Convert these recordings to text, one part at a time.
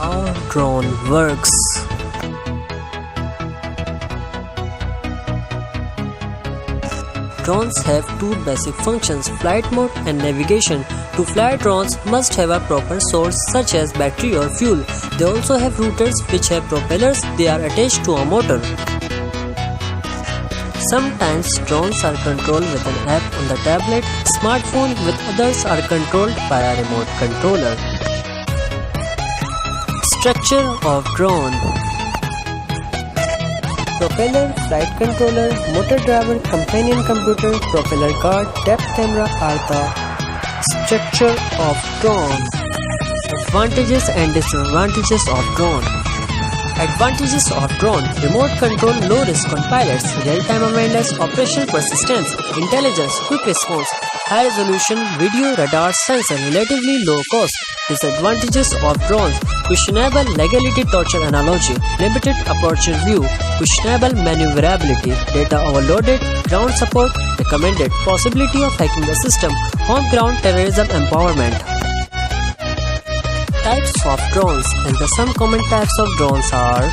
How drone works. Drones have two basic functions, flight mode and navigation. To fly, drones must have a proper source such as battery or fuel. They also have rotors which have propellers. They are attached to a motor. Sometimes drones are controlled with an app on the tablet, smartphone, with others are controlled by a remote controller. Structure of drone: propeller, flight controller, motor driver, companion computer, propeller guard, depth camera are the structure of drone. Advantages and disadvantages of drone. Advantages of drone: remote control, low risk on pilots, real-time awareness, operational persistence, intelligence, quick response, high resolution video, radar, sensor, relatively low cost. Disadvantages of drones: questionable legality, torture analogy, limited aperture view, questionable maneuverability, data overloaded, ground support recommended, possibility of hacking the system, home ground terrorism empowerment. Types of drones, and the some common types of drones are: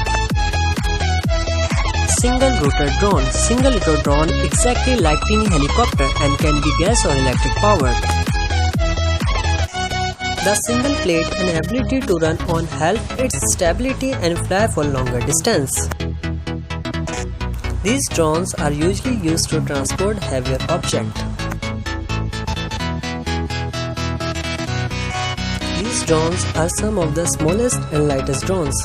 single rotor drone. Single rotor drone exactly like tiny helicopter and can be gas or electric powered. The single plate and ability to run on help its stability and fly for longer distance. These drones are usually used to transport heavier objects. These drones are some of the smallest and lightest drones.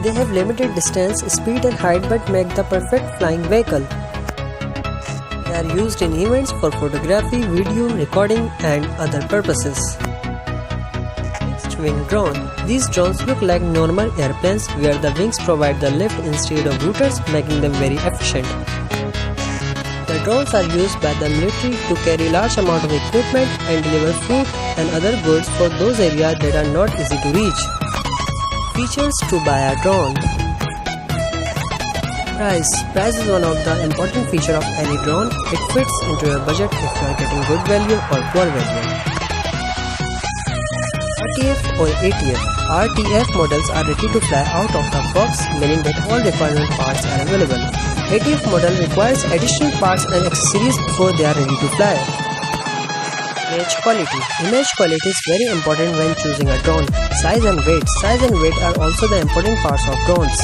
They have limited distance, speed and height but make the perfect flying vehicle. They are used in events for photography, video, recording and other purposes. Wing drone. These drones look like normal airplanes where the wings provide the lift instead of rotors, making them very efficient. The drones are used by the military to carry large amount of equipment and deliver food and other goods for those areas that are not easy to reach. Features to buy a drone. Price. Price is one of the important features of any drone. It fits into your budget if you are getting good value or poor value. RTF or ATF. RTF models are ready to fly out of the box, meaning that all requirement parts are available. ATF model requires additional parts and accessories before they are ready to fly. Image quality. Image quality is very important when choosing a drone. Size and weight. Size and weight are also the important parts of drones.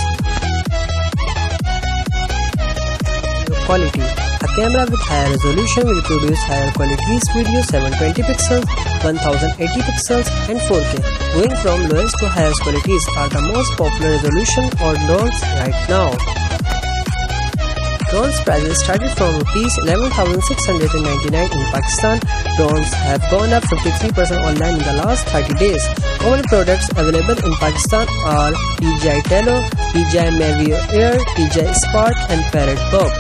Video quality. A camera with higher resolution will produce higher quality video, 720 pixels, 1080 pixels and 4K. Going from lowest to highest qualities are the most popular resolution or drones right now. Drones prices started from ₹11,699 in Pakistan. Drones have gone up 53% online in the last 30 days. Common products available in Pakistan are DJI Tello, DJI Mavic Air, DJI Spark and Parrot Bob.